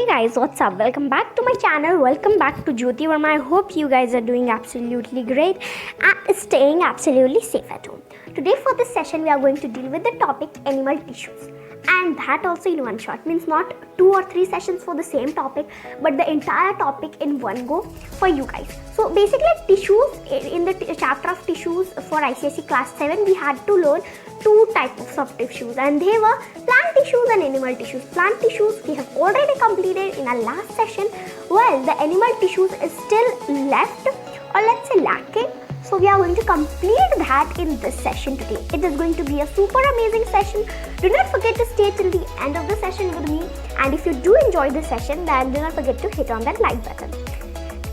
Hey guys, what's up? Welcome back to my channel. Welcome back to Jyoti Verma. I hope you guys are doing absolutely great and staying absolutely safe at home. Today for this session we are going to deal with the topic animal tissues, and that also in one shot, means not 2 or 3 sessions for the same topic but the entire topic in one go for you guys. So basically tissues, in the chapter of tissues for ICSE class 7 we had to learn 2 types of tissues, and they were plant tissues and animal tissues. Plant tissues we have already completed in our last session, while the animal tissues is still left, or let's say lacking. So we are going to complete that in this session today. It is going to be a super amazing session. Do not forget to stay till the end of the session with me, and if you do enjoy this session, then do not forget to hit on that like button.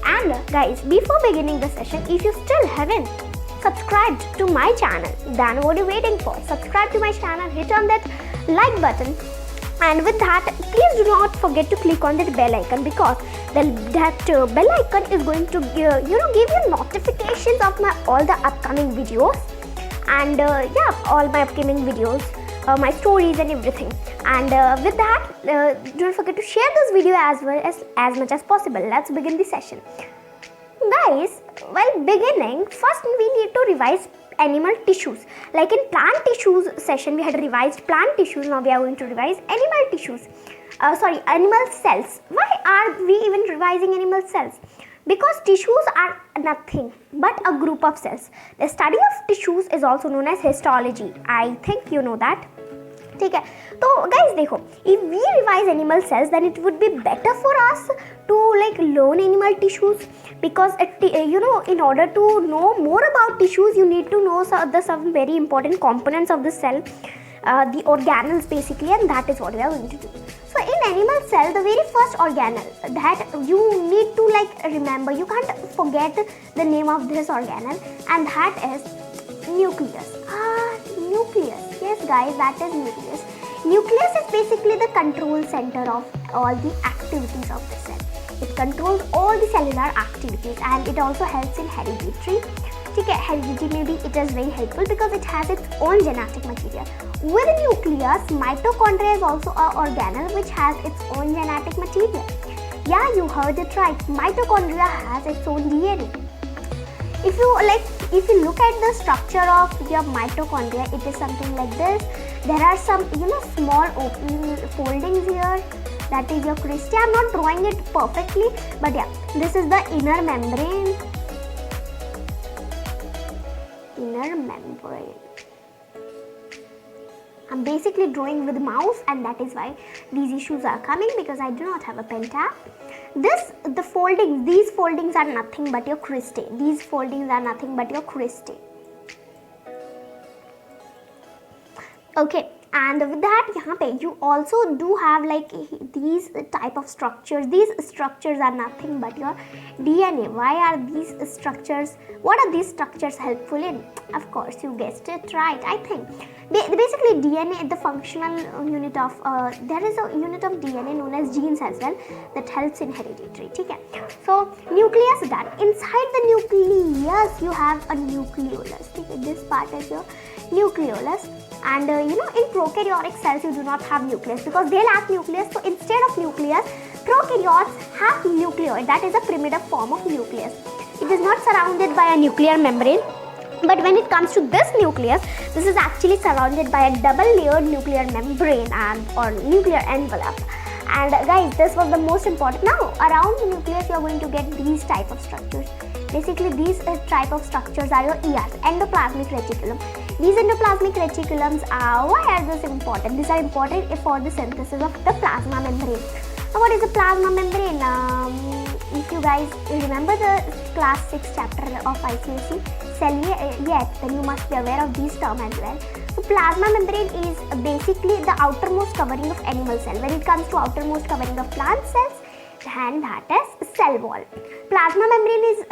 And guys, before beginning the session, if you still haven't subscribed to my channel, then what are you waiting for? Subscribe to my channel, hit on that like button, and with that please do not forget to click on that bell icon, because that bell icon is going to give you notifications of my all the upcoming videos, and all my upcoming videos, my stories and everything. And with that, do not forget to share this video as much as possible. Let's begin the session. Guys, while beginning, first we need to revise animal tissues. Like in plant tissues session we had revised plant tissues, now we are going to revise animal tissues. Animal cells. Why are we even revising animal cells? Because tissues are nothing but a group of cells. The study of tissues is also known as histology. I think you know that. ठीक है, तो guys देखो, if we revise animal cells, then it would be better for us to learn animal tissues, because in order to know more about tissues you need to know some very important components of the cell, the organelles basically, and that is what we are going to do. So in animal cell, the very first organelle that you need to remember, you can't forget the name of this organelle, and that is nucleus. Nucleus. Yes guys, that is nucleus. Nucleus is basically the control center of all the activities of the cell. It controls all the cellular activities, and it also helps in heredity. Heredity maybe it is very helpful because it has its own genetic material. With nucleus, mitochondria is also an organelle which has its own genetic material. Yeah, you heard it right. Mitochondria has its own DNA. If you look at the structure of your mitochondria, it is something like this. There are some small opening foldings here. That is your cristae. I am not drawing it perfectly, but yeah, this is the inner membrane. Inner membrane. I'm basically drawing with mouse, and that is why these issues are coming, because I do not have a pen tab. These foldings are nothing but your cristae. These foldings are nothing but your cristae. Okay, and with that, यहाँ पे you also do have these type of structures. These structures are nothing but your DNA. Why are these structures? What are these structures helpful in? Of course, you guessed it right. I think basically DNA, the functional unit of there is a unit of DNA known as genes as well that helps in hereditary. Okay, so nucleus done. Inside the nucleus you have a nucleolus. Okay, this part is your nucleolus. And in prokaryotic cells you do not have nucleus because they lack nucleus. So instead of nucleus, prokaryotes have nucleoid. That is a primitive form of nucleus. It is not surrounded by a nuclear membrane, but when it comes to this nucleus, this is actually surrounded by a double layered nuclear membrane or nuclear envelope. And guys, this was the most important. Now around the nucleus you are going to get these type of structures. Basically these type of structures are your ERs, endoplasmic reticulum. These endoplasmic reticulums why are these important? These are important for the synthesis of the plasma membrane. So what is the plasma membrane? If you guys remember the class 6 chapter of ICSE, then you must be aware of these terms as well. So plasma membrane is basically the outermost covering of animal cell. When it comes to outermost covering of plant cells, and that is cell wall. Plasma membrane is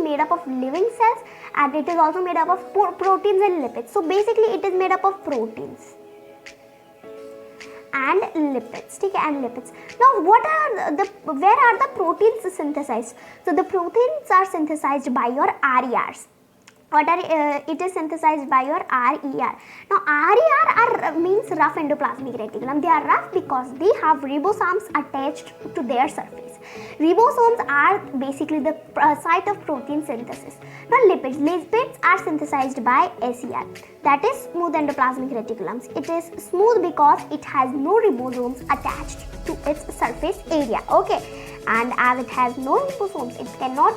made up of living cells, and it is also made up of proteins and lipids. So basically it is made up of proteins and lipids. And lipids. Now where are the proteins synthesized? So the proteins are synthesized by your RERs. what are it is synthesized by your RER. Now RER means rough endoplasmic reticulum. They are rough because they have ribosomes attached to their surface. Ribosomes are basically the site of protein synthesis. Now lipids are synthesized by SER, that is smooth endoplasmic reticulums. It is smooth because it has no ribosomes attached to its surface area. Okay, and as it has no ribosomes, it cannot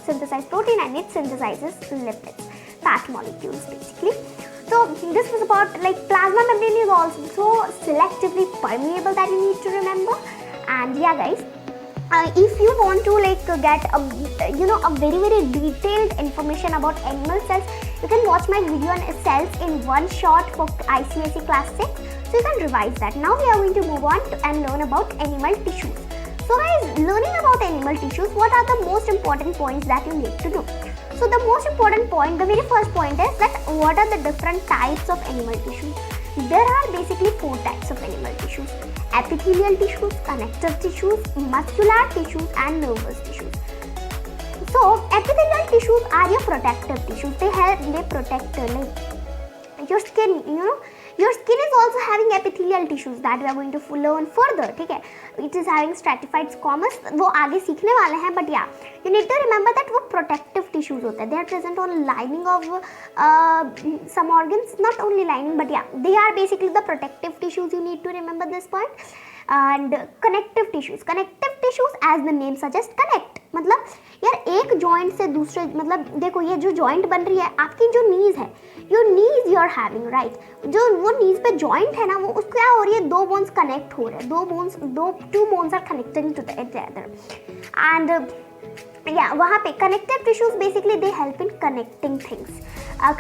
synthesize protein, and it synthesizes lipids, fat molecules basically. So this was about like plasma membrane is also selectively permeable, that you need to remember. And yeah guys, if you want to like get a very detailed information about animal cells, you can watch my video on cells in one shot for ICSE class 6, so you can revise that. Now we are going to move on and learn about animal tissues. So guys, learning about animal tissues, what are the most important points that you need to do? So the most important point, the very first point is that what are the different types of animal tissues? There are basically 4 types of animal tissues: epithelial tissues, connective tissues, muscular tissues, and nervous tissues. So epithelial tissues are your protective tissues. They protect like your skin. Your skin is also having epithelial tissues that we are going to learn further. ठीक है, it is having stratified squamous, वो आगे सीखने वाले हैं. But yeah, you need to remember that वो protective tissues होते हैं. They are present on lining of some organs, not only lining, but yeah, they are basically the protective tissues. You need to remember this point. And connective tissues as the name suggests, connect मतलब यार एक joint से दूसरे, मतलब देखो ये जो joint बन रही है आपकी जो नीज है, your knees you are having right, जो वो नीज पे जॉइंट है ना, वो उसको क्या हो रही है, 2 बोन्स कनेक्ट हो रहे हैं, 2 bones are connecting to the other. And या वहाँ पे connective tissues basically they help in connecting things,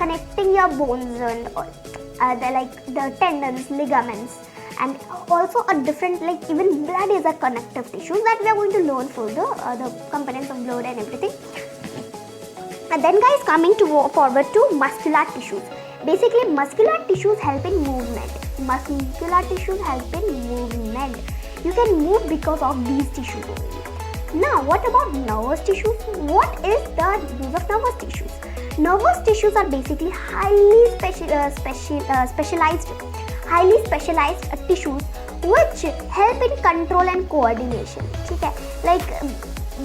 connecting your bones and like the tendons, ligaments, and also a different, like even blood is a connective tissue that we are going to learn further, the components of blood and everything. And then guys, coming to forward to muscular tissues. Basically muscular tissues help in movement. Muscular tissues help in movement. You can move because of these tissues only. Now what about nervous tissues? What is the use of nervous tissues? Nervous tissues are basically highly specialized tissues which help in control and coordination. ठीक है, like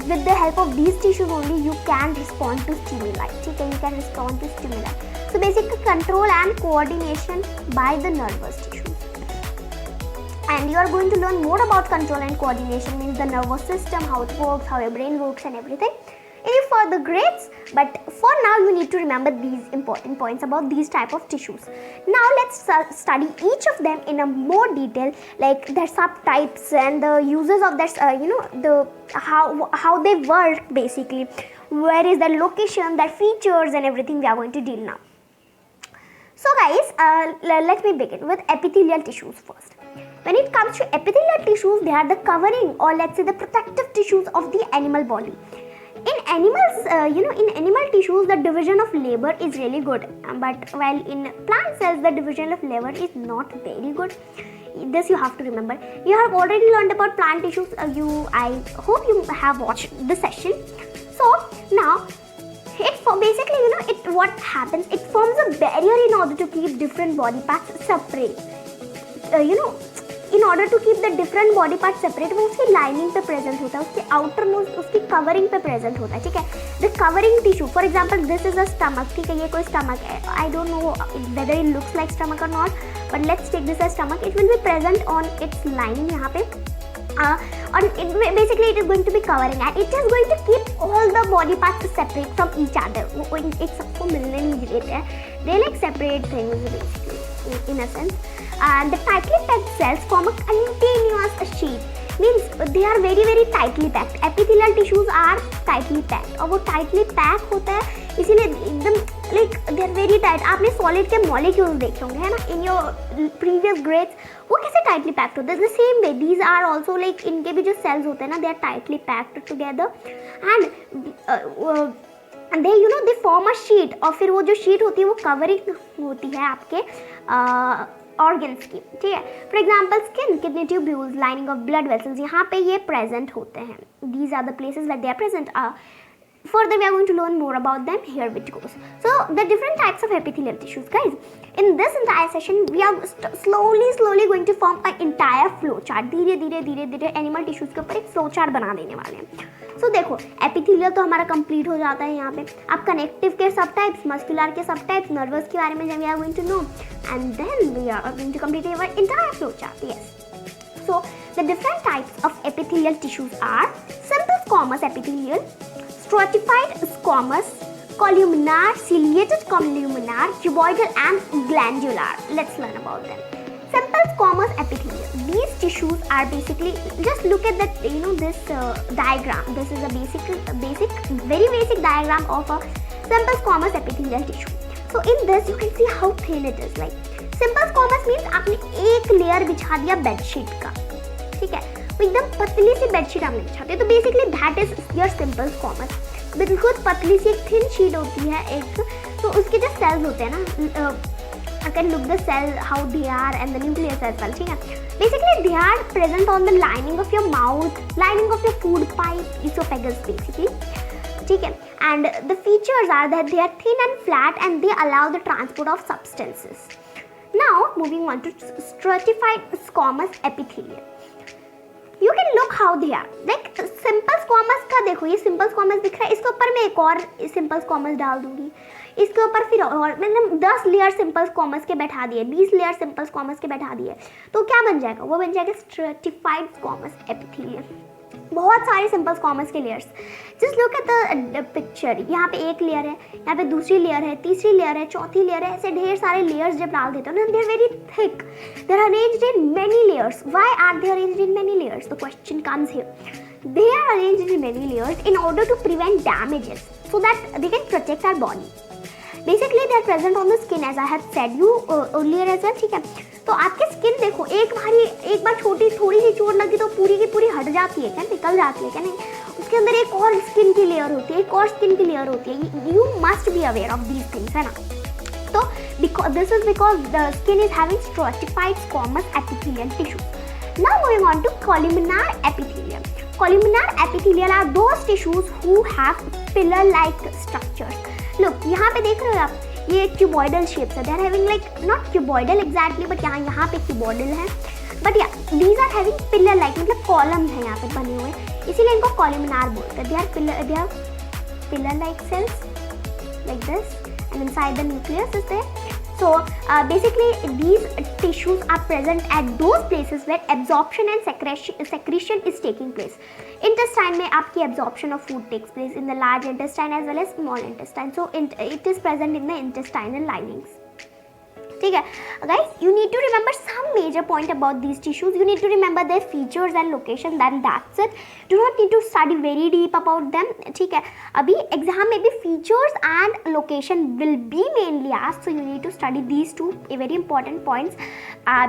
with the help of these tissues only you can respond to stimuli. ठीक है, you can respond to stimuli. So basically control and coordination by the nervous tissues. And you are going to learn more about control and coordination, means the nervous system, how it works, how your brain works and everything in your further grades. But for now you need to remember these important points about these type of tissues. Now let's study each of them in a more detail, like their subtypes and the uses of their how they work basically, where is their location, their features and everything we are going to deal now. So guys, let me begin with epithelial tissues first. When it comes to epithelial tissues, they are the covering, or let's say the protective tissues of the animal body. In animals, in animal tissues, the division of labor is really good, but while in plant cells, the division of labor is not very good. This you have to remember. You have already learned about plant tissues. I hope you have watched the session. So now, what happens? It forms a barrier in order to keep different body parts separate. In order to keep the different body parts separate, वो उसकी lining पे present होता है, उसके outermost, उसकी covering पे present होता है. ठीक है, the covering tissue, for example, this is a stomach. ठीक है, ये कोई stomach है. I don't know whether it looks like stomach or not, but let's take this as stomach. It will be present on its lining यहाँ पे. Basically it is going to be covering, and it is going to keep all the body parts separate from each other. एक सबको मिलने नहीं देते हैं. They like separate things basically in a sense. And the tightly packed cells form a continuous sheet, means they are very tightly packed. Epithelial tissues are tightly packed, और वो tightly pack होता है, इसीलिए एकदम like they are very tight. आपने solid के molecules देखे होंगे है ना in your previous grades, वो कैसे tightly packed होते हैं. The same way these are also like, इनके भी जो cells होते हैं ना, they are tightly packed together, and they form a sheet. और फिर वो जो sheet होती है वो covering होती है आपके ऑर्गन्स की. ठीक है, for example skin, kidney tubules, lining of blood vessels, यहाँ पे ये प्रेजेंट होते हैं. These are the places where they are present. further we are going to learn more about them. Here it goes. So the different types of epithelial tissues, guys. In this entire session we are slowly going to form an entire flow chart. धीरे धीरे animal tissues के ऊपर एक flow chart बना देने वाले हैं. सो देखो एपिथेलियल तो हमारा कंप्लीट हो जाता है यहाँ पे. अब कनेक्टिव के सब टाइप्स, मस्कुलर के सब टाइप्स, नर्वस के बारे में we are going to know, and then we are going to complete our entire flow chart. Yes. So the different types of epithelial tissues are simple squamous epithelial, stratified squamous, columnar, ciliated columnar, cuboidal and glandular. Let's learn about them. Simple squamous epithelial. These tissues are basically, just look at that, this diagram. This is a very basic diagram of a simple squamous epithelial tissue. So in this you can see how thin it is. Like simple squamous means आपने एक layer बिछा दिया bedsheet का, ठीक है, तो एकदम पतली सी बेडशीट आपने बिछाते हैं, तो basically that is your simple squamous. बिल्कुल पतली सी एक थिन शीट होती है एक, तो उसके जो सेल्स होते हैं ना, I can look the cell how they are and the nucleus as well, ठीक है. Basically they are present on the lining of your mouth, lining of your food pipe, oesophagus basically, ठीक है. And the features are that they are thin and flat and they allow the transport of substances. Now moving on to stratified squamous epithelium. You can look how they are. Like simple squamous का देखो, ये simple squamous दिख रहा है, इसके ऊपर मैं एक और simple squamous डाल दूंगी, इसके ऊपर फिर और मैंने 10 लेयर simple squamous के बैठा दिए, 20 लेयर simple squamous के बैठा दिए, तो क्या बन जाएगा? वो बन जाएगा stratified squamous epithelium. बहुत सारे सिंपल स्क्वामस के layers. Just look at the picture. यहाँ पे एक लेयर है, यहाँ पे दूसरी लेयर है, तीसरी लेयर है, चौथी लेयर है, ऐसे ढेर सारे लेयर्स जब डाल देते हो ना, they are very thick, they are arranged in many layers. Why are they arranged in many layers? The question comes here. They are arranged in many layers in order to prevent damages so that they can protect our body. Basically they are present on the skin as I have said you earlier as well, ठीक है. तो आपके skin देखो, एक बार छोटी थोड़ी सी चोट लगी तो पूरी की पूरी हट जाती है क्या, निकल जाती है क्या? नहीं, उसके अंदर एक और स्किन की लेयर होती है, एक और स्किन की लेयर होती है. You must be aware of these things, है ना. तो this is because the skin is having stratified squamous epithelial tissue. Now moving on to columnar epithelium. Columnar epithelial are those tissues who have pillar-like structures. Look, यहाँ पे देख रहे हो आप, ये क्यूबॉइडल शेप्स है. They are having like not cuboidal exactly, but यहाँ पे क्यूबॉइडल है, बट या these are having pillar like, मतलब कॉलम है यहाँ पे बने हुए, इसीलिए इनको कॉलमनार बोलते हैं. They are pillar like cells like this, and inside the nucleus is there. So basically these tissues are present at those places where absorption and secretion is taking place. Intestine में आपकी absorption of food takes place in the large intestine as well as small intestine. So it is present in the intestinal linings. ठीक है guys, you need to remember some major point about these tissues. You need to remember their features and location, then that's it. Do not need to study very deep about them. ठीक है, अभी exam में भी features and location will be mainly asked, so you need to study these two very important points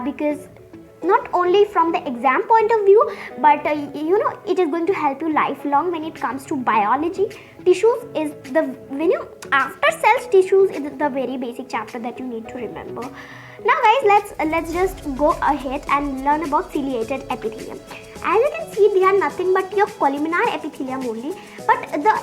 because not only from the exam point of view, but it is going to help you lifelong when it comes to biology. Tissues is the after cells, tissues is the very basic chapter that you need to remember. Now guys, let's just go ahead and learn about ciliated epithelium. As you can see, they are nothing but your columnar epithelium only, but the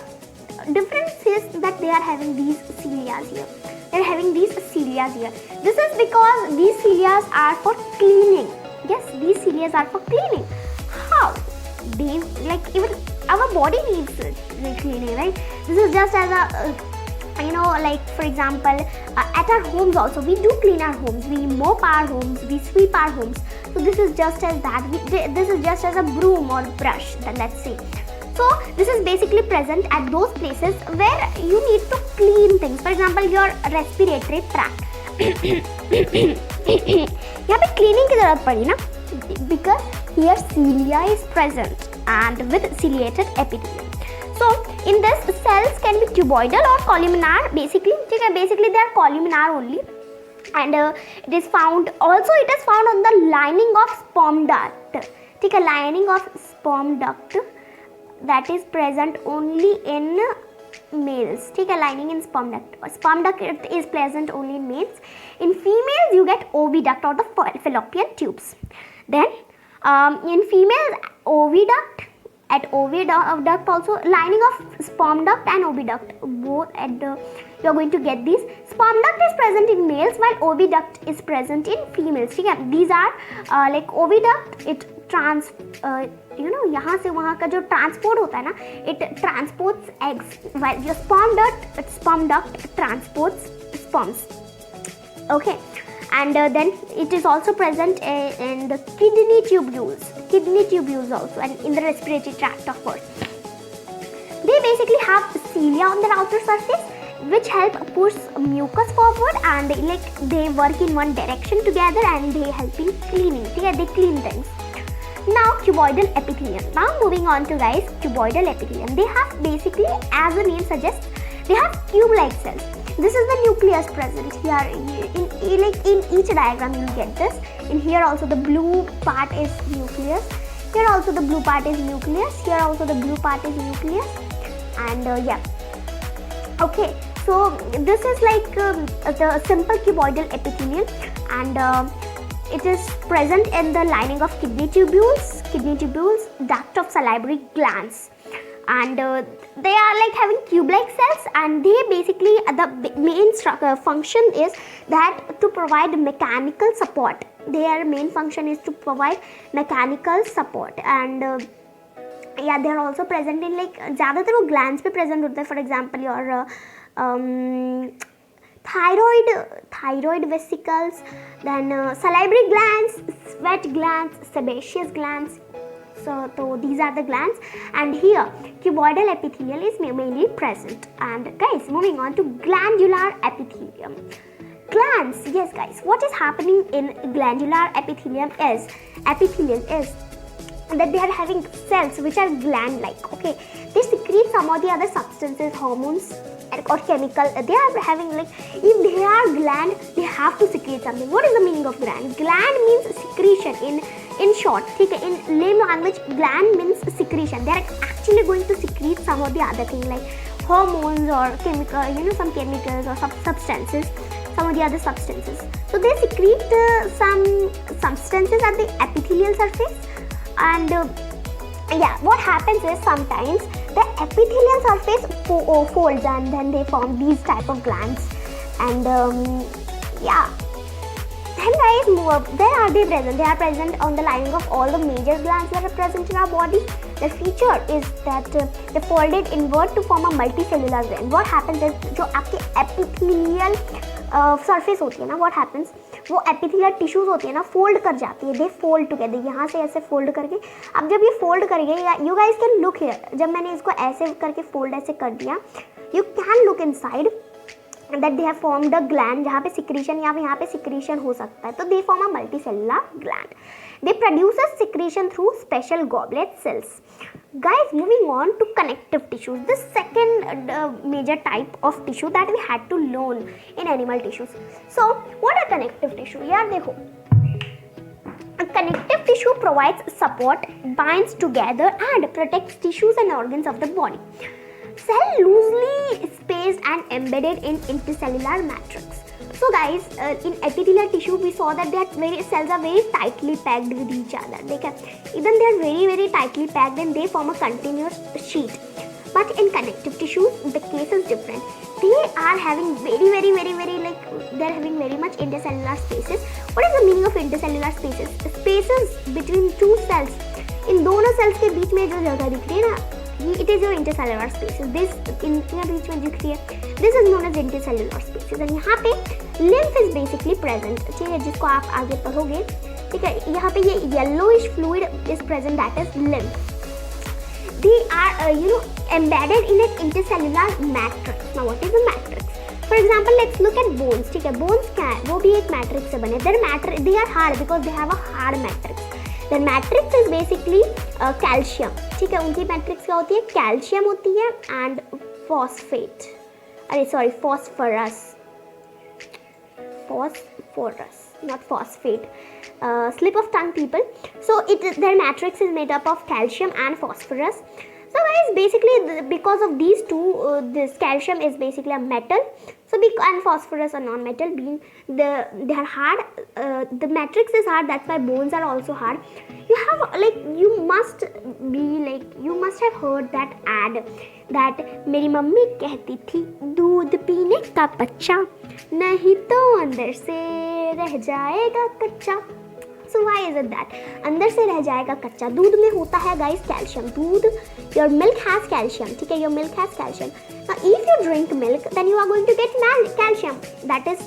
difference is that they are having these cilia here. They are having these cilia here. This is because these cilia are for cleaning. Yes, these cilia are for cleaning. How? They like even our body needs cleaning, right? This is just as a like for example, at our homes also we do clean our homes. We mop our homes, we sweep our homes. So this is just as that. This is just as a broom or brush. Then let's say. So this is basically present at those places where you need to clean things. For example, your respiratory tract. यहाँ पे cleaning की जरूरत पड़ी ना, because here cilia is present and with ciliated epithelium. So in this, cells can be cuboidal or columnar. Basically they are columnar only, and it is found on the lining of sperm duct. ठीक है, lining of sperm duct that is present only in males. ठीक है, lining in sperm duct. Sperm duct is present only in males. In females you get oviduct or the fallopian tubes. Then in females, oviduct at oviduct also, lining of sperm duct and oviduct, both at the, you are going to get these. Sperm duct is present in males while oviduct is present in females. ठीक है, these are like oviduct, it trans यहाँ से वहाँ का जो transport होता है ना, it transports eggs, while your sperm duct transports sperms. Okay, and then it is also present in the kidney tubules also, and in the respiratory tract of course. They basically have cilia on their outer surface which help push mucus forward, and they work in one direction together and they help in cleaning. They clean things. Now cuboidal epithelium. Now moving on to guys, cuboidal epithelium. They have basically, as the name suggests, they have cube-like cells. This is the nucleus present here. In each diagram you will get this. In here also the blue part is nucleus. Here also the blue part is nucleus. Here also the blue part is nucleus. And yeah. Okay. So this is like the simple cuboidal epithelium, and it is present in the lining of kidney tubules, duct of salivary glands. And they are like having cube-like cells, and they basically, the main function is that to provide mechanical support. Their main function is to provide mechanical support, and yeah, they are also present in like ज़्यादातर वो glands पे present होते हैं. For example, your thyroid vesicles, then salivary glands, sweat glands, sebaceous glands. So these are the glands, and here cuboidal epithelium is mainly present. And guys, moving on to glandular epithelium. Glands, yes guys, what is happening in glandular epithelium is that they are having cells which are gland-like. Okay, they secrete some of the other substances, hormones or chemical. They are having like, if they are gland, they have to secrete something. What is the meaning of gland? Gland means secretion in short. In lame language, gland means secretion. They are actually going to secrete some of the other thing like hormones or chemical, some chemicals or some substances, some of the other substances. So they secrete some substances at the epithelial surface, and yeah, what happens is sometimes the epithelial surface folds, and then they form these type of glands. And yeah, then guys, where are they present? They are present on the lining of all the major glands that are present in our body. The feature is that they folded inward to form a multicellular gland. What happens is जो आपके epithelial surface होती है ना, what happens, वो epithelial tissues होती है ना, fold कर जाती है. They fold together. यहाँ से ऐसे fold करके, अब जब ये fold करेंगे, you guys can look here. जब मैंने इसको ऐसे करके fold ऐसे कर दिया, you can look inside that they have formed a gland जहाँ पे secretion या यहाँ पे secretion हो सकता है. तो they form a multicellular gland. They produce a secretion through special goblet cells. Guys, moving on to connective tissues, the second major type of tissue that we had to learn in animal tissues. So what are connective tissue? यार देखो, a connective tissue provides support, binds together and protects tissues and organs of the body. Cell loosely spaced and embedded in intercellular matrix. So guys, in epithelial tissue we saw that cells are very tightly packed with each other. They are very tightly packed and they form a continuous sheet. But in connective tissues the case is different. They are having very like, they are having very much intercellular spaces. What is the meaning of intercellular spaces? Spaces between two cells. In दोनों cells के बीच में जो जगह दिख रही है ना, it is your intercellular spaces. This इनके बीच में दिख रही है, this is known as intercellular spaces. और यहाँ पे lymph is basically present, ठीक है, जिसको आप आगे पढ़ोगे, ठीक है. यहाँ पे ये yellowish fluid is present, that is lymph. They are embedded in an intercellular matrix. Now what is the matrix? For example, let's look at bones. ठीक है, bones क्या है, वो भी एक matrix से बने. They are hard because they have a hard matrix. The matrix is basically calcium. ठीक है, उनकी matrix क्या होती है, calcium होती है and phosphate. Phosphorus, not phosphate. Slip of tongue, people. So their matrix is made up of calcium and phosphorus. So guys, basically because of these two, this calcium is basically a metal. So and phosphorus a non-metal, being they are hard. The matrix is hard. That's why bones are also hard. You must have heard that ad that मेरी mummy कहती थी दूध पीने का बच्चा नहीं तो अंदर से रह जाएगा कच्चा. So why is it that अंदर से रह जाएगा कच्चा? दूध में होता है गाइस कैल्शियम. दूध, your milk has calcium. ठीक है, your milk has calcium. Now if you drink milk, then you are going to get calcium. That is,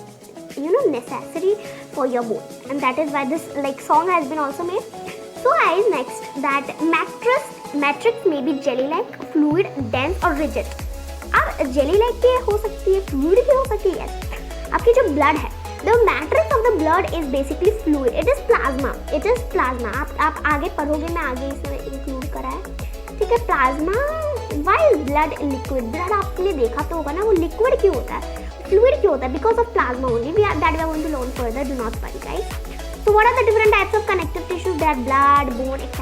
you know, necessary for your bone, and that is why this like song has been also made. So guys, next that matrix may be jelly-like, fluid, dense or rigid. अब jelly-like भी हो सकती है, fluid भी हो सकती है. आपकी जो blood है, the matrix of the blood is basically fluid. It is plasma. It is plasma. आप आगे पढ़ोगे, मैं आगे इसमें include करा है. ठीक है, plasma. Why is blood liquid? Blood आपने देखा तो होगा ना, वो liquid क्यों होता है, fluid क्यों होता है? Because of plasma only. That we are going to learn further. Do not worry, guys. So what are the different types of connective tissues? They are blood, bone, etc.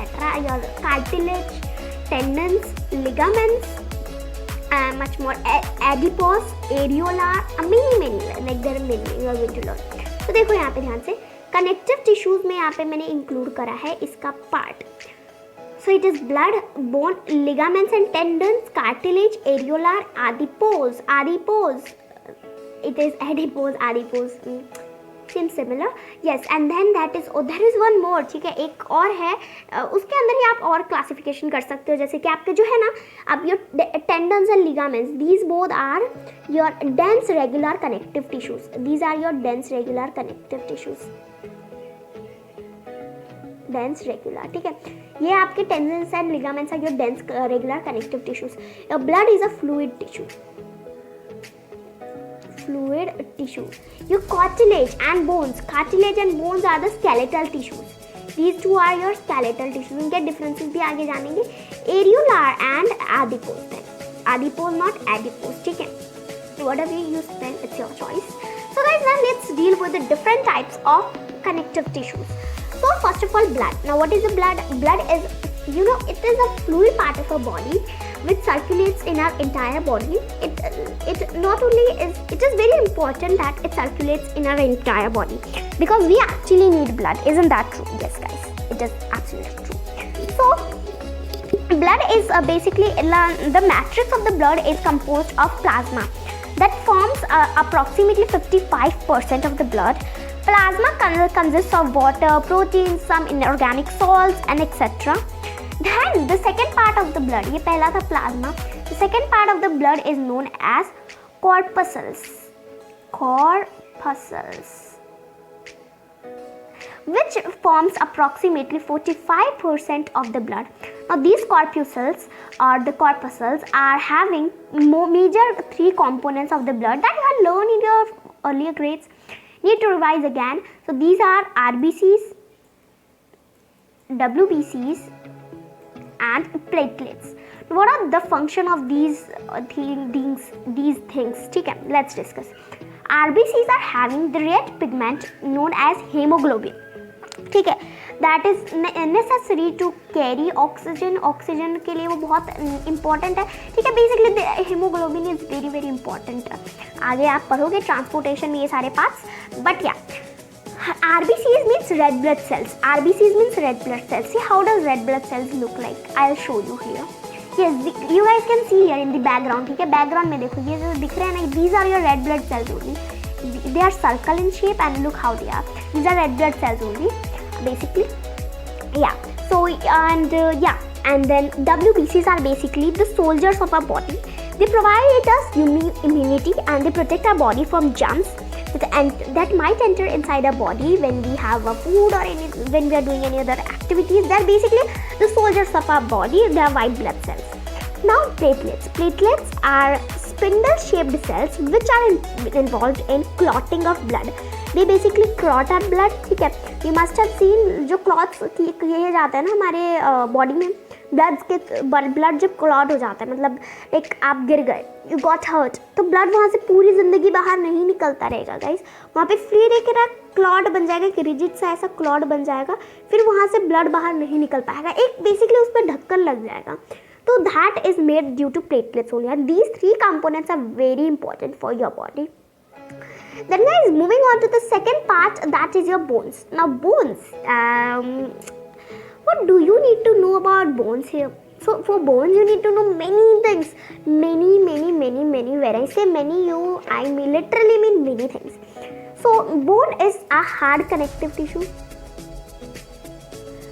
Your cartilage, tendons, ligaments. Much more adipose, areolar, many like there are many you are going to learn. तो देखो यहाँ पे ध्यान से connective tissues में यहाँ पे मैंने include करा है इसका part. So it is blood, bone, ligaments and tendons, cartilage, areolar, adipose. It is adipose. Seems similar. Yes, and then that is, oh, there is one more. ठीक है, एक और है, उसके अंदर ही आप और क्लासिफिकेशन कर सकते हो. जैसे कि आपके जो है ना, अब your tendons and ligaments, these both are your dense regular connective tissues. These are your dense regular connective tissues. Dense regular, ठीक है, ये आपके tendons and ligaments are your dense regular connective tissues. Your blood is a fluid tissue. Your cartilage and bones are the skeletal tissues. These two are your skeletal tissues. इनके differences भी आगे जानेंगे. Areolar and adipose. Adipose, not adipose. ठीक है, whatever you spell, it's your choice. So guys, now let's deal with the different types of connective tissues. So first of all, blood. Now what is the blood? Blood is, you know, it is a fluid part of our body which circulates in our entire body. It not only is, it is very important that it circulates in our entire body because we actually need blood. Isn't that true? Yes guys, it is absolutely true. So blood is basically, the matrix of the blood is composed of plasma that forms approximately 55% of the blood. Plasma consists of water, proteins, some inorganic salts and etc. Then the second part of the blood, ये पहला था plasma. The second part of the blood is known as corpuscles, which forms approximately 45% of the blood. Now these corpuscles are having major three components of the blood that you have learned in your earlier grades. Need to revise again. So these are RBCs, WBCs and platelets. What are the function of these things? ठीक है, let's discuss. RBCs are having the red pigment known as hemoglobin. ठीक है, that is necessary to carry oxygen. Oxygen के लिए वो बहुत important है. ठीक है, basically hemoglobin is very very important. आगे आप पढ़ोगे transportation में ये सारे parts. But yeah, RBCs means red blood cells. RBCs means red blood cells. See how does red blood cells look like? I'll show you here. Yes, you guys can see here in the background. ठीक है, background में देखो ये जो दिख रहे हैं ना, these are your red blood cells only. They are circle in shape and look how they are. These are red blood cells only, basically. Yeah. So and then WBCs are basically the soldiers of our body. They provide us immunity and they protect our body from germs that might enter inside our body when we have a food or when we are doing any other activities. They are basically the soldiers of our body. They are white blood cells. Now platelets. Platelets are spindle-shaped cells which are involved in clotting of blood. They basically clot our blood. ठीक है, you must have seen जो clots किए जाते हैं ना हमारे body में, blood जब क्लॉट हो जाता है, मतलब एक आप गिर गए, यू गॉट हर्ट, तो ब्लड वहाँ से पूरी ज़िंदगी बाहर नहीं निकलता रहेगा गाइस. वहाँ पे फ्री रहेगा, क्लॉट बन जाएगा, एक रिजिड सा ऐसा क्लॉट बन जाएगा, फिर वहाँ से ब्लड बाहर नहीं निकल पाएगा, एक बेसिकली उस पर ढक्कन लग जाएगा. तो that is made due to platelets only. And these three components are very important for your body. Then guys, moving on to the second part, that is your bones. Now bones, what do you need to know about bones here? So for bones, you need to know many things, many. When I say many, I mean literally mean many things. So bone is a hard connective tissue.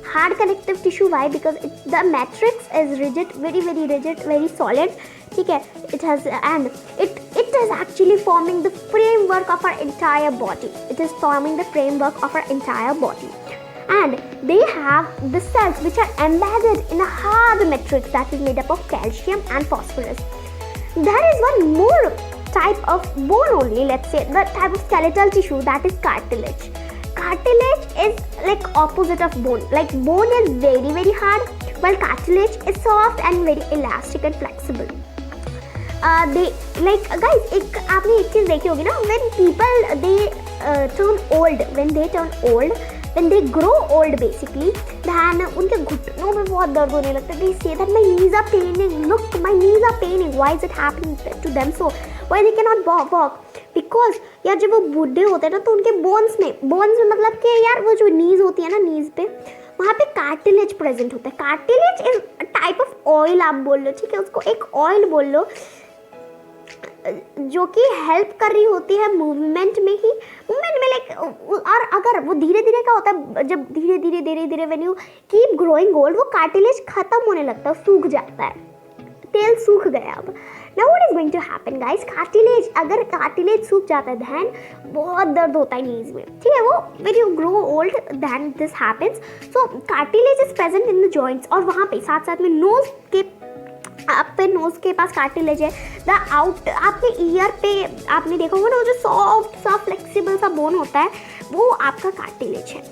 Hard connective tissue, why? Because the matrix is rigid, very rigid, very solid. Okay, it has, and it is actually forming the framework of our entire body. It is forming the framework of our entire body. And they have the cells which are embedded in a hard matrix that is made up of calcium and phosphorus. There is one more type of bone only, let's say the type of skeletal tissue, that is cartilage. Cartilage is like opposite of bone. Like bone is very hard, while cartilage is soft and very elastic and flexible. They like guys, आपने एक चीज देखी होगी ना, when people they turn old, when they grow old basically, then उनके घुटनों में बहुत दर्द होने लगता है. They say that my knees are paining. Look, my knees are paining. Why is it happening to them so? Why they cannot walk? Because यार जब वो बूढ़े होते हैं ना, तो उनके बोन्स में मतलब कि यार वो जो नीज होती है ना, नीज पे वहाँ पे कार्टिलेज प्रेजेंट होता है. Cartilage is type of oil, आप बोल लो, ठीक है, उसको एक ऑयल बोल लो, जो कि हेल्प कर रही होती है मूवमेंट में लाइक. और अगर वो धीरे धीरे का होता है, जब धीरे धीरे when you keep growing old, वो कार्टिलेज खत्म होने लगता है, सूख जाता है, तेल सूख गया. अब now what is going to happen guys, cartilage, अगर कार्टिलेज सूख जाता है देन बहुत दर्द होता है नीज में, ठीक है. वो when you grow old then this happens. So cartilage is present in the joints, और वहाँ पे साथ में नोज के, आपके नोज के पास कार्टिलेज है. द आउट, आपके ईयर पे आपने देखा होगा ना, वो जो सॉफ्ट सा फ्लेक्सिबल सा बोन होता है, वो आपका कार्टिलेज है.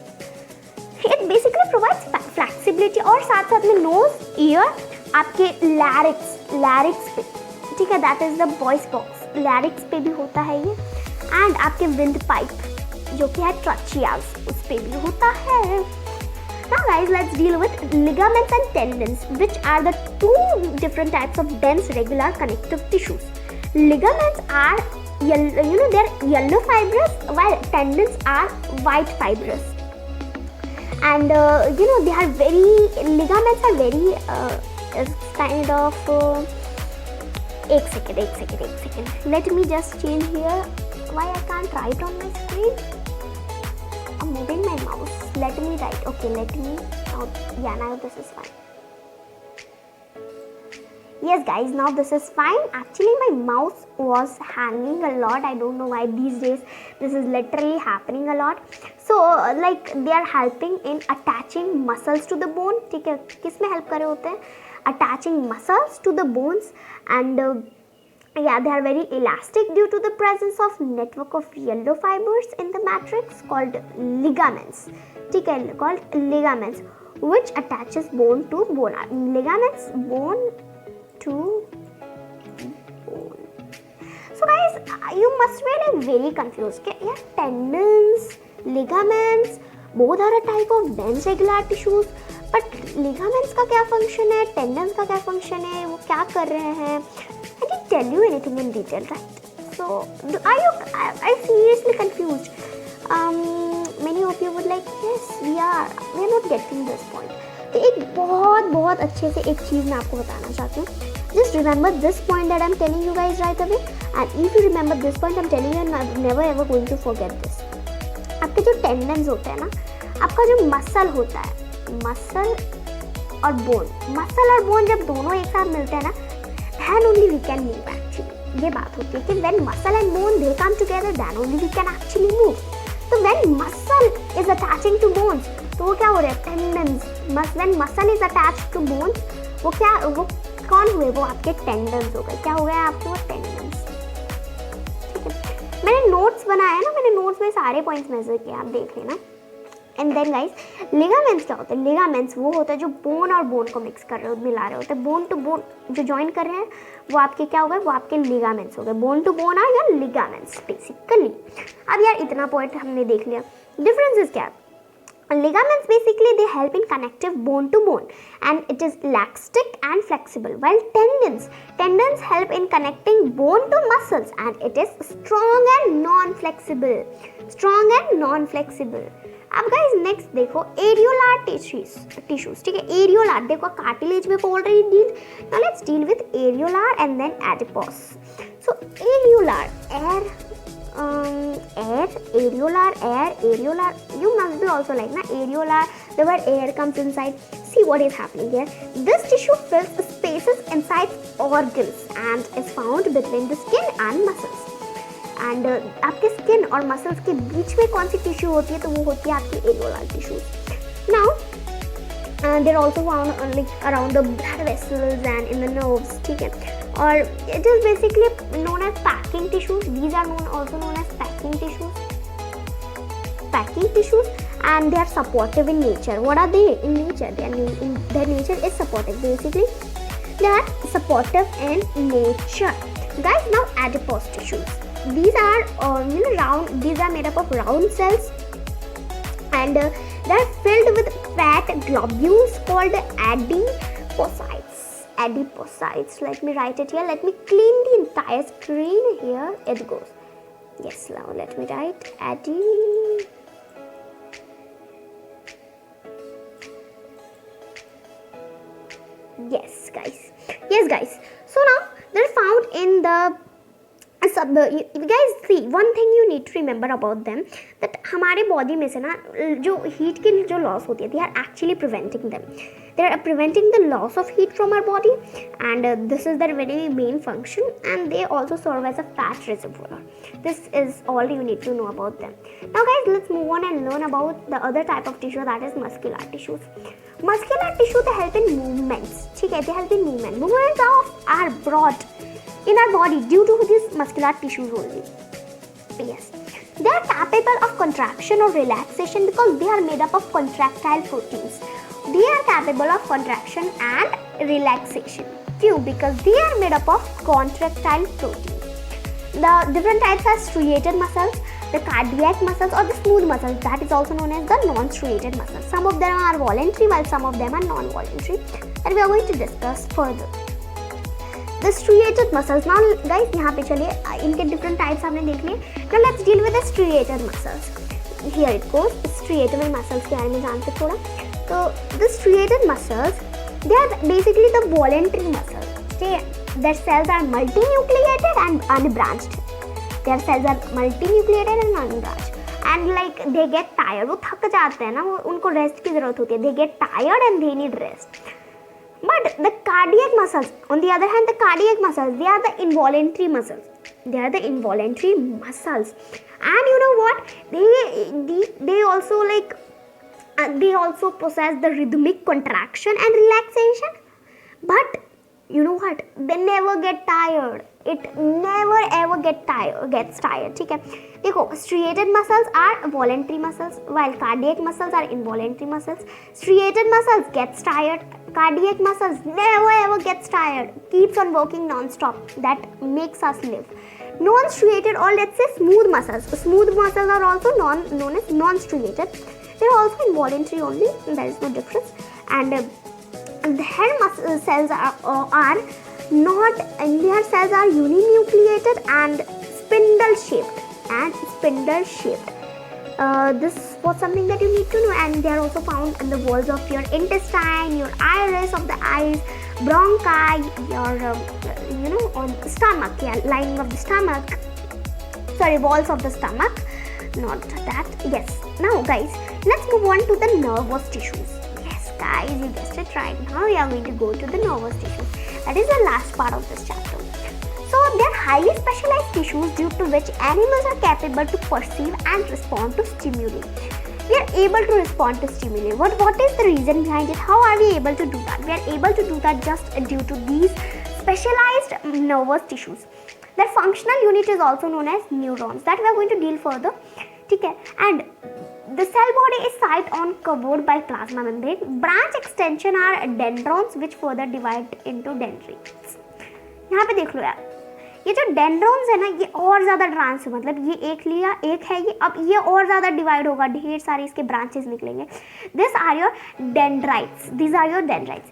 It basically provides flexibility. और साथ में नोज, ईयर, आपके लैरिक्स पे, ठीक है, that is the voice box, larynx पे भी होता है ये. एंड आपके विंड पाइप जो कि है ट्रचियास, उस पे भी होता है. Now guys, let's deal with ligaments and tendons, which are the two different types of dense regular connective tissues. Ligaments are yellow, they're yellow fibrous, while tendons are white fibrous. And they are ligaments are very kind of एक second, let me just change here. Why I can't write on my screen? I'm moving my mouse. Let me write. Okay, now this is fine. Yes guys, now this is fine. Actually my mouse was hanging a lot. I don't know why these days this is literally happening a lot. So like they are helping in attaching muscles to the bone. ठीक है, किस में help कर रहे होते हैं? Attaching muscles to the bones. And yeah, they are very elastic due to the presence of network of yellow fibers in the matrix called ligaments. ठीक है, called ligaments, which attaches bone to bone. Ligaments, bone to bone. So guys, you must be like very confused. कि यार tendons, ligaments, both are a type of dense regular tissues. But ligaments का क्या function है, tendons का क्या function है, वो क्या कर रहे हैं? I didn't tell you anything in detail, right? So, are you seriously confused? Many of you would like, yes, we are not getting this point. तो एक बहुत अच्छे से एक चीज़ मैं आपको बताना चाहती हूँ. Just remember this point that I'm telling you guys right away. And if you remember this point I'm telling you, I'm never ever going to forget this. आपके जो tendons होते हैं ना, आपका जो मसल होता है, मसल और बोन जब दोनों एक साथ मिलते हैं ना, then only we can move actually. ये बात होती है कि when muscle and bone they come together, then only we can actually move. So when muscle is attaching to bones, तो वो क्या हो रहा है, tendons. When muscle is attached to bones, वो कौन हुए, वो आपके tendons हो गए. क्या हो गए आपके वो tendons. ठीक है, मैंने नोट्स बनाया ना, मैंने नोट्स में सारे पॉइंट्स मेजर किए, आप देख लेना. एंड देन गाइस, लिगामेंट्स क्या होते हैं? लिगामेंट्स वो होता है जो बोन और बोन को मिक्स कर रहे हो, मिला रहे होते हैं. बोन टू बोन जो ज्वाइन कर रहे हैं वो आपके क्या हो गए, वो आपके लिगामेंट्स हो गए. बोन टू बोन आ या लिगामेंट्स बेसिकली. अब यार इतना पॉइंट हमने देख लिया. डिफरेंसेस क्या है? Ligaments basically they help in connective bone to bone and it is elastic and flexible, while tendons help in connecting bone to muscles and it is strong and non-flexible. अब guys next देखो एरियोलार tissues, ठीक है। एरियोलार देखो cartilage में already deal, now let's deal with areolar and then adipose. So areolar areolar, you must be also like na areolar, the word air comes inside. See what is happening here. This tissue fills spaces inside organs and is found between the skin and muscles. And आपके skin और muscles के बीच में कौन सी tissue होती है, तो वो होती है आपकी areolar tissues. Now they are also found like around the blood vessels and in the nerves, ठीक है। और it is basically known as packing tissues. These are also known as packing tissues, and they are supportive in nature. What are they in nature? Their nature is supportive. Basically, they are supportive in nature. Guys, now adipose tissues. These are round. These are made up of round cells, and they are filled with fat globules called adipocytes. Let me write it here. Let me clean the entire screen. Here it goes. Yes, now let me write Yes, guys. So now they're found in the guys, see one thing you need to remember about them, that हमारे body में से ना जो heat की जो loss होती है, they are actually preventing them. They are preventing the loss of heat from our body, and this is their very main function, and they also serve as a fat reservoir. This is all you need to know about them. Now guys, let's move on and learn about the other type of tissue, that is muscular tissues. Muscular tissue, they help in movements, ठीक है, they help in movement. Movements are brought in our body due to these muscular tissues only. Yes, they are capable of contraction or relaxation because they are made up of contractile proteins. They are capable of contraction and relaxation. Why? Because they are made up of contractile proteins. The different types are striated muscles, the cardiac muscles, or the smooth muscles, that is also known as the non-striated muscles. Some of them are voluntary while some of them are non-voluntary, and we are going to discuss further. The striated muscles. Now guys, यहाँ पे चलिए इनके different types हमने देख लिए. Now let's deal with the striated muscles. Here it goes. striated muscles के बारे में जानते थोड़ा. So the striated muscles, they are basically the voluntary muscles. Okay, their cells are multinucleated and unbranched. Their cells are multinucleated and unbranched. And like they get tired. वो थक जाते हैं ना, वो उनको rest की ज़रूरत होती है. They get tired and they need rest. But the cardiac muscles, on the other hand, the cardiac muscles, they are the involuntary muscles. They are the involuntary muscles, and you know what? They also they also possess the rhythmic contraction and relaxation. But you know what? They never get tired. It never ever gets tired. ठीक है? देखो, striated muscles are voluntary muscles, while cardiac muscles are involuntary muscles. Striated muscles gets tired. Cardiac muscles never ever gets tired. Keeps on working non-stop. That makes us live. Non-striated, or let's say smooth muscles. Smooth muscles are also known as non-striated. They're also involuntary only. There is no difference. And their muscle cells are not, and their cells are uninucleated and spindle shaped. This was something that you need to know, and they are also found in the walls of your intestine, your iris of the eyes, bronchi, your on the stomach, lining of the stomach. Sorry, walls of the stomach, not that. Yes. Now, guys, let's move on to the nervous tissues. Yes, guys, you guessed it right. Now we are going to go to the nervous tissues. That is the last part of this chapter. So they are highly specialized tissues due to which animals are capable to perceive and respond to stimuli. We are able to respond to stimuli. What is the reason behind it? How are we able to do that? We are able to do that just due to these specialized nervous tissues. Their functional unit is also known as neurons. That we are going to deal further. Okay? And the cell body is site on covered by plasma membrane. Branch extension are dendrons which further divide into dendrites. यहाँ पे देख लो यार, ये जो dendrons है ना, ये और ज़्यादा ट्रांस, मतलब ये एक लिया, एक है ये, अब ये और ज़्यादा डिवाइड होगा, ढेर सारे इसके ब्रांचेस निकलेंगे. This are your dendrites.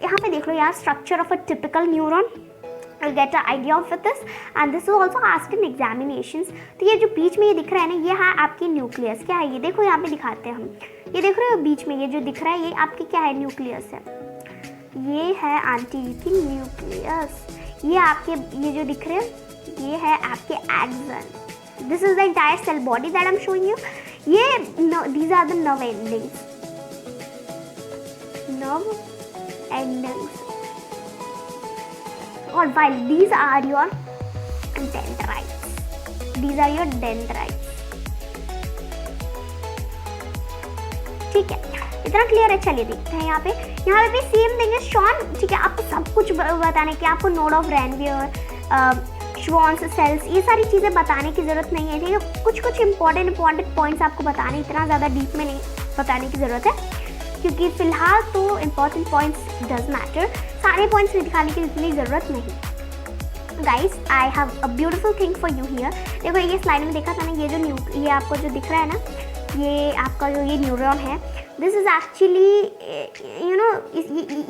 यहाँ पे देख लो यार, structure of a typical neuron. I'll get an idea of this, and this is also asked in examinations. तो ये जो बीच में ये दिख रहा है ना, ये है आपकी न्यूक्लियस. क्या है ये? देखो यहाँ पे दिखाते हैं हम. ये देख रहे हो बीच में ये जो दिख रहा है, ये आपकी क्या है? न्यूक्लियस है. ये है आंटी की न्यूक्लियस. ये आपके ये जो दिख रहे हैं, ये है आपके action. This is the entire cell body that I'm showing you. ये these are the nerve endings. Nerve endings. Or while these are your dendrites. These are your dendrites. ठीक है, इतना क्लियर है. चलिए देखते हैं यहाँ पे भी सेम थिंग है शॉन. ठीक है, आपको सब कुछ बताने की, आपको नोड ऑफ रेनवियर, श्वान्स सेल्स, ये सारी चीज़ें बताने की ज़रूरत नहीं है. ठीक है, कुछ इंपॉर्टेंट पॉइंट्स आपको बताने, इतना ज़्यादा डीप में नहीं बताने की ज़रूरत है, क्योंकि फ़िलहाल तो इंपॉर्टेंट पॉइंट्स डज मैटर. सारे पॉइंट्स दिखाने की इतनी ज़रूरत नहीं. Guys, I have a beautiful thing for you here. देखो ये स्लाइड में देखा था ना, ये आपको जो दिख रहा है ना, ये आपका जो ये न्यूरॉन है, दिस इज़ एक्चुअली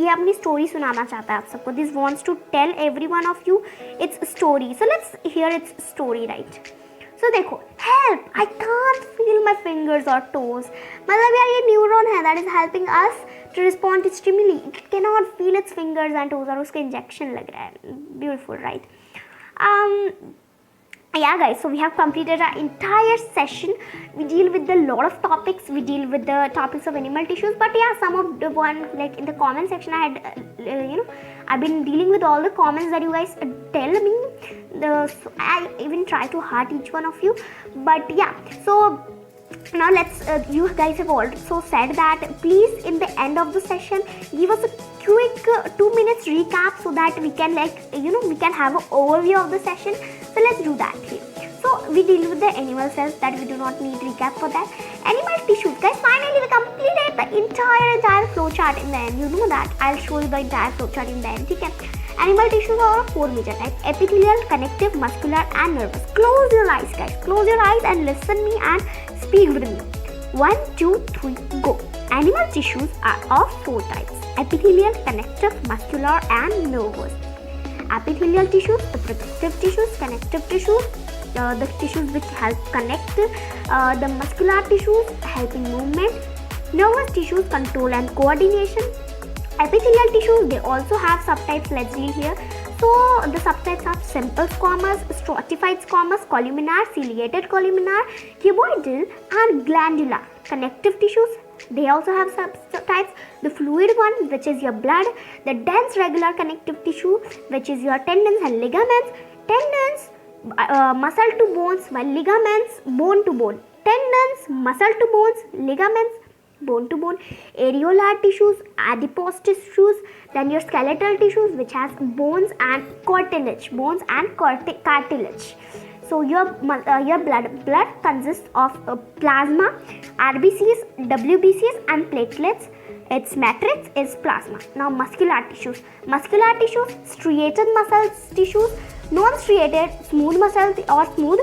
ये अपनी स्टोरी सुनाना चाहता है आप सबको. This wants to tell every one of you its story. So let's hear its story, right. So देखो, help, I can't feel my fingers और टोज. मतलब यार ये न्यूरॉन है that is helping us to respond to stimuli. It can not feel its fingers and toes, और उसका injection लग रहा है. Beautiful, right. Yeah guys, so we have completed our entire session. We deal with a lot of topics. We deal with the topics of animal tissues, but yeah, some of the one, like in the comment section, I had I've been dealing with all the comments that you guys tell me. So I even try to heart each one of you, but yeah, so now let's you guys have also said that please in the end of the session give us a quick 2 minutes recap, so that we can we can have an overview of the session. So let's do that here. So we deal with the animal cells, that we do not need recap for that. Animal tissues, guys, finally we completed the entire flow chart in the end. You know that. I'll show you the entire flow chart in the end. Okay? Animal tissues are of 4 major types: epithelial, connective, muscular and nervous. Close your eyes, guys. Close your eyes and listen me and speak with me. 1, 2, 3, go. Animal tissues are of 4 types: epithelial, connective, muscular and nervous. Epithelial tissues, the protective tissues; connective tissues, the tissues which help connect; the muscular tissues helping movement; nervous tissues control and coordination. Epithelial tissues, they also have subtypes. Let's deal here. So the subtypes are simple squamous, stratified squamous, columnar, ciliated columnar, cuboidal and glandular. Connective tissues, they also have subtypes: the fluid one, which is your blood; the dense regular connective tissue, which is your tendons and ligaments; tendons, muscle to bones, while ligaments, bone to bone; tendons, muscle to bones, ligaments, bone to bone; areolar tissues, adipose tissues; then your skeletal tissues, which has bones and cartilage, cartilage. So your blood consists of plasma, RBCs, WBCs and platelets. Its matrix is plasma. Now muscular tissues, striated muscle tissues, non-striated, smooth muscle or smooth,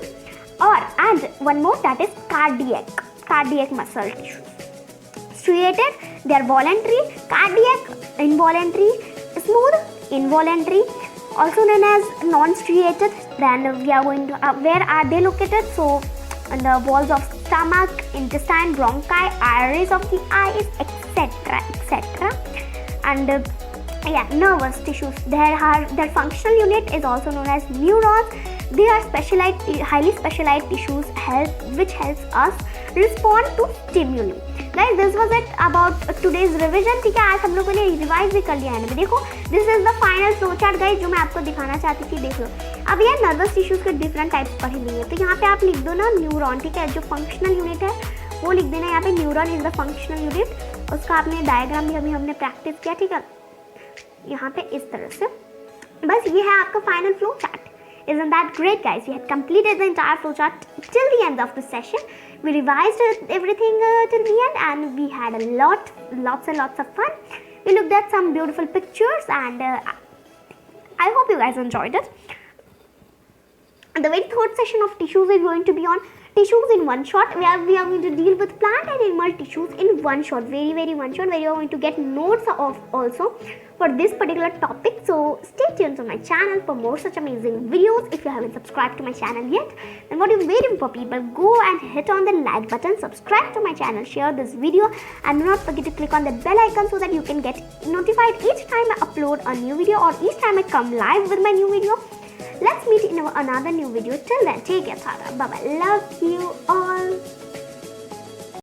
and one more, that is cardiac muscle tissues. Striated, they are voluntary; cardiac, involuntary; smooth, involuntary. Also known as non-striated. Then we are going to where are they located? So on the walls of stomach, intestine, bronchi, iris of the eyes, etc. And nervous tissues. Their functional unit is also known as neurons. They are highly specialized tissues which helps us respond to stimuli. Guys, this was it about today's revision. ठीक है, आज हम लोगों ने revise भी कर लिया है ना. देखो, this is the final flow chart guys, जो मैं आपको दिखाना चाहती थी. देख लो, अब ये नर्वस टिश्यूज के डिफरेंट टाइप्स पढ़े लिए. तो यहाँ पे आप लिख दो ना न्यूरॉन. ठीक है, जो फंक्शनल यूनिट है वो लिख देना यहाँ पे. Neuron is the functional unit. उसका आपने डायग्राम भी अभी हमने प्रैक्टिस किया. ठीक है, यहाँ पे इस तरह से. बस ये है आपका final flow chart. Isn't that great, guys? We had completed the entire flowchart till the end of the session. We revised everything till the end, and we had lots and lots of fun. We looked at some beautiful pictures, and I hope you guys enjoyed it. And the very third session of tissues is going to be on tissues in one shot, where we are going to deal with plant and animal tissues in one shot, very one shot, where you are going to get notes of also for this particular topic. So stay tuned to my channel for more such amazing videos. If you haven't subscribed to my channel yet, then what are you waiting for, people? Go and hit on the like button, subscribe to my channel, share this video, and do not forget to click on the bell icon so that you can get notified each time I upload a new video or each time I come live with my new video. Let's meet in another new video. Till then, take care. Bye bye. Love you all.